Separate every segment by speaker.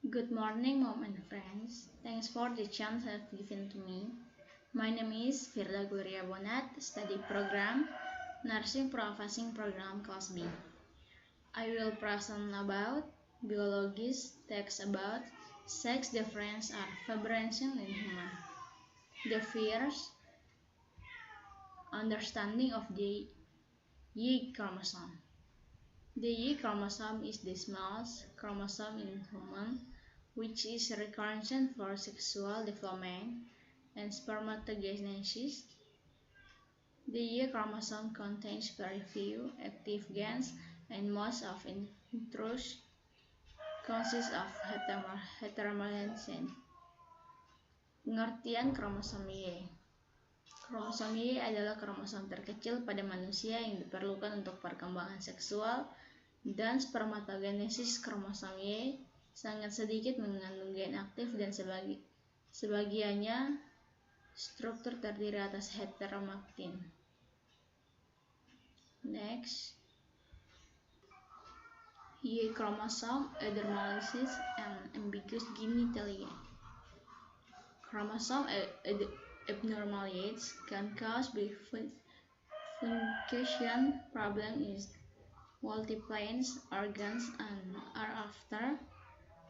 Speaker 1: Good morning, mom and friends. Thanks for the chance you've given to me. My name is Firda Guria Bonat, study program, Nursing Professing Program Class B. I will present about biologist text about sex difference or variation in human. The first understanding of the Y chromosome. The Y chromosome is the smallest chromosome in human, which is required for sexual development and spermatogenesis. The Y chromosome contains very few active genes, and most of introns consist of heteromorphism. Pengertian kromosom Y. Kromosom Y adalah kromosom terkecil pada manusia yang diperlukan untuk perkembangan seksual dan spermatogenesis. Kromosom Y sangat sedikit mengandung gen aktif dan sebagiannya struktur terdiri atas heteromaktin. Next, Y chromosome, epidermolysis, and ambiguous genitalia. Chromosome abnormalities can cause big function problems in multiple organs and are often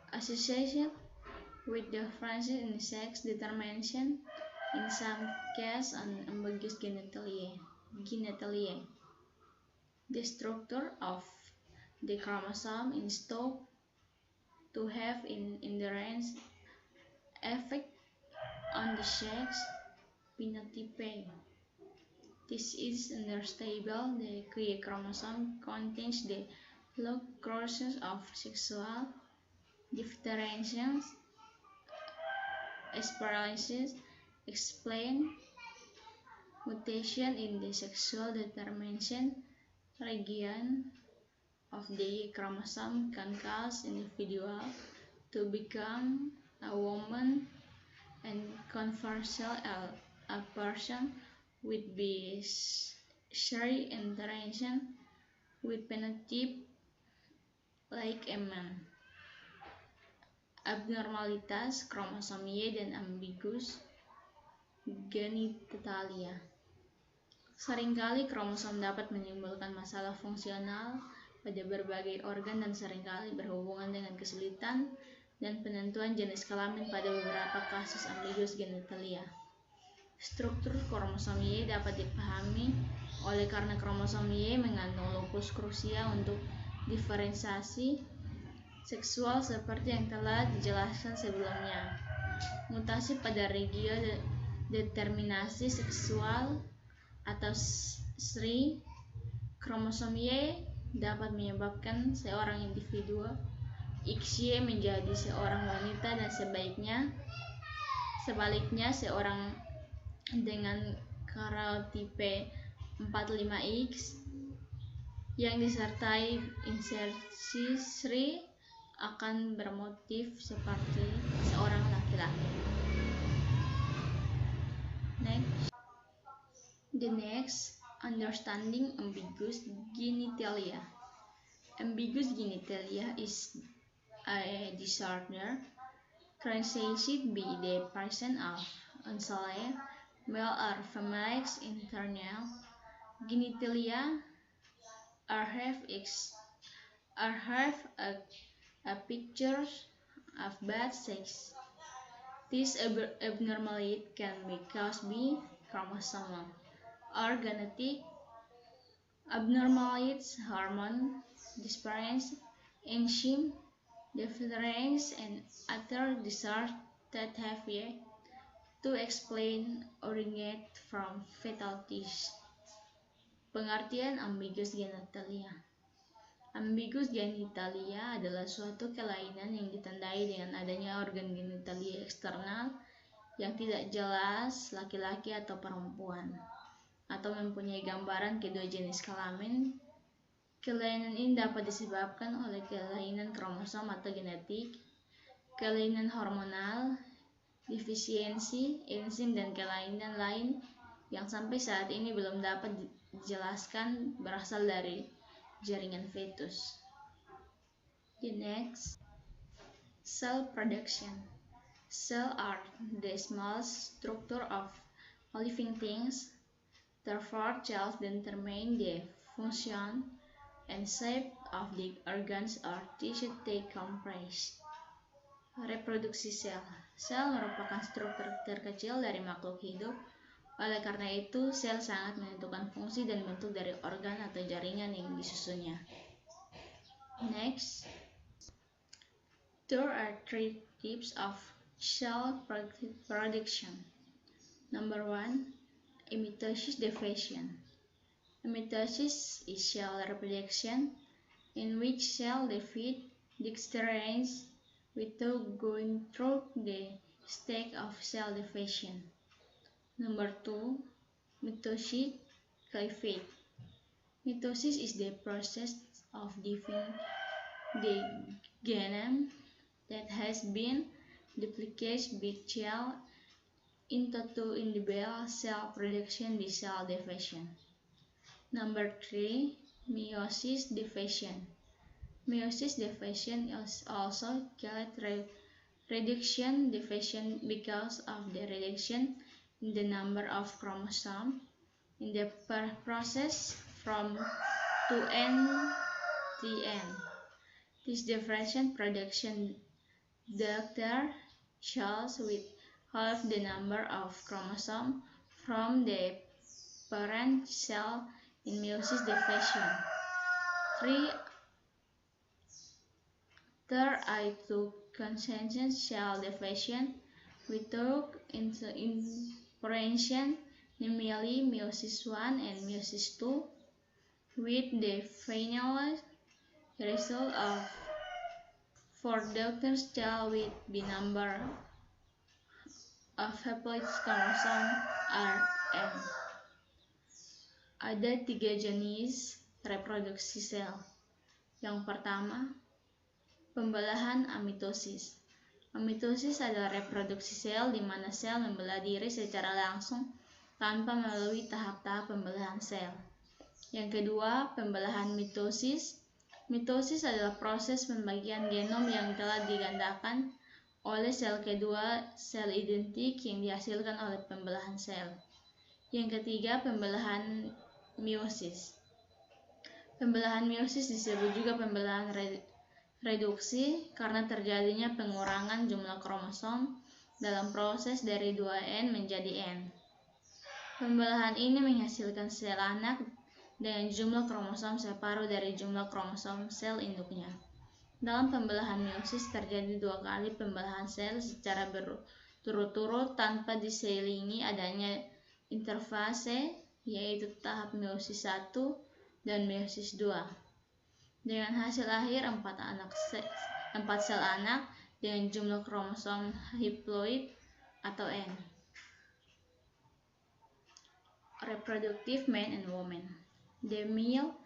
Speaker 1: associated with differences in sex determination, in some cases and ambiguous genitalia. The structure of the chromosome is thought to have an inherent effect on the sex phenotype. This is understandable. The Y chromosome contains the low causes of sexual differentiation. Paralysis explain mutation in the sexual determination region of the Y chromosome can cause individual to become a woman, and conversely a person with bizarre interaction with phenotype like a man. Abnormalitas kromosom Y dan ambiguous genitalia. Seringkali kromosom dapat menimbulkan masalah fungsional pada berbagai organ dan seringkali berhubungan dengan kesulitan dan penentuan jenis kelamin pada beberapa kasus ambiguous genitalia. Struktur kromosom Y dapat dipahami oleh karena kromosom Y mengandung lokus krusial untuk diferensiasi seksual seperti yang telah dijelaskan sebelumnya. Mutasi pada regio determinasi seksual atau SRI kromosom Y dapat menyebabkan seorang individu XY menjadi seorang wanita dan sebaliknya seorang dengan karyotipe 45X yang disertai insersi SRI akan bermotif seperti seorang laki-laki. The next, understanding ambiguous genitalia. Ambiguous genitalia is a disorder characterized by the presence of unsolved male or female internal genitalia or have a picture of bad sex. This abnormality can be caused by chromosomal or genetic abnormalities, hormone disbalance, enzyme deficiency, and other disorders that have yet to explain originate from fetal-tissues. Pengertian ambiguous genitalia. Ambiguous genitalia adalah suatu kelainan yang ditandai dengan adanya organ genitalia eksternal yang tidak jelas laki-laki atau perempuan, atau mempunyai gambaran kedua jenis kelamin. Kelainan ini dapat disebabkan oleh kelainan kromosom atau genetik, kelainan hormonal, defisiensi enzim, dan kelainan lain yang sampai saat ini belum dapat dijelaskan berasal dari jaringan fetus. The next, Cell production. Cells are the smallest structure of living things. Therefore, cells determine the function and shape of the organs or tissue they comprise. Reproduksi sel. Sel merupakan struktur terkecil dari makhluk hidup. Oleh karena itu, sel sangat menentukan fungsi dan bentuk dari organ atau jaringan yang disusunnya. Next, there are 3 types of cell production. Number 1, mitosis division. Mitosis is cell reproduction in which cells divide dexterance without going through the stage of cell division. Number 2, mitosis cleavage. Mitosis is the process of dividing the genome that has been duplicated by cell into 2 individual cell production by cell division. Number 3, meiosis division. Meiosis division is also called reduction division because of the reduction in the number of chromosomes in the process from 2n to n. This differential production doctor cells with half the number of chromosomes from the parent cell in meiosis division. 3. There are 2 consecutive cell division without interference, namely meiosis 1 and meiosis 2, with the final result of 4 doctor cells with the number of haploid chromosomes are n. Ada 3 jenis reproduksi sel. Yang pertama, pembelahan amitosis. Amitosis adalah reproduksi sel di mana sel membelah diri secara langsung tanpa melalui tahap-tahap pembelahan sel. Yang kedua, pembelahan mitosis. Mitosis adalah proses pembagian genom yang telah digandakan oleh sel kedua sel identik yang dihasilkan oleh pembelahan sel. Yang ketiga, pembelahan meiosis. Pembelahan meiosis disebut juga pembelahan reduksi karena terjadinya pengurangan jumlah kromosom dalam proses dari 2n menjadi n. Pembelahan ini menghasilkan sel anak dengan jumlah kromosom separuh dari jumlah kromosom sel induknya. Dalam pembelahan meiosis terjadi 2 kali pembelahan sel secara berturut-turut tanpa diselingi adanya interfase, yaitu tahap meiosis 1 dan meiosis 2. Dengan hasil akhir 4 sel anak dengan jumlah kromosom haploid atau N. Reproductive man and woman. The male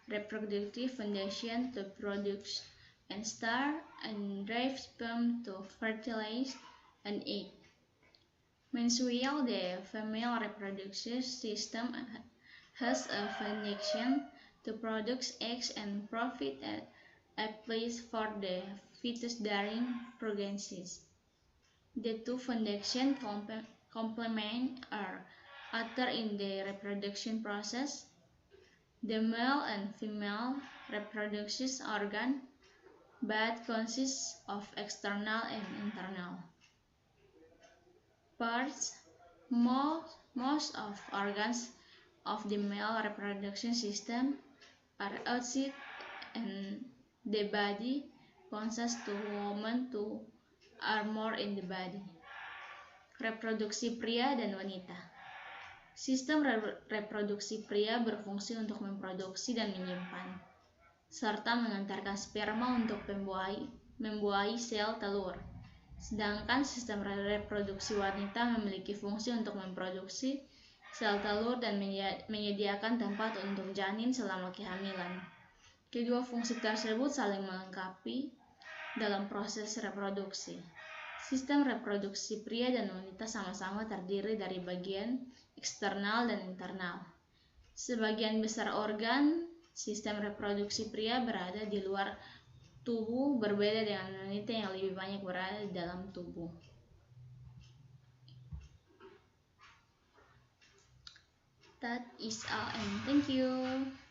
Speaker 1: reproductive foundation to produce and start and drive sperm to fertilize an egg. Meanwhile, the female reproductive system has a foundation to produce eggs and provide a place for the fetus during pregnancy. The 2 foundations complement other in the reproduction process. The male and female reproductive organ both consist of external and internal parts. Most of organs of the male reproduction system are outside and the body consists 2 women 2 are more in the body. Reproduksi pria dan wanita. Sistem reproduksi pria berfungsi untuk memproduksi dan menyimpan, serta mengantarkan sperma untuk membuahi sel telur. Sedangkan sistem reproduksi wanita memiliki fungsi untuk memproduksi sel telur dan menyediakan tempat untuk janin selama kehamilan. Kedua fungsi tersebut saling melengkapi dalam proses reproduksi. Sistem reproduksi pria dan wanita sama-sama terdiri dari bagian eksternal dan internal. Sebagian besar organ sistem reproduksi pria berada di luar tubuh berbeda dengan wanita yang lebih banyak berada di dalam tubuh. That is all, and thank you.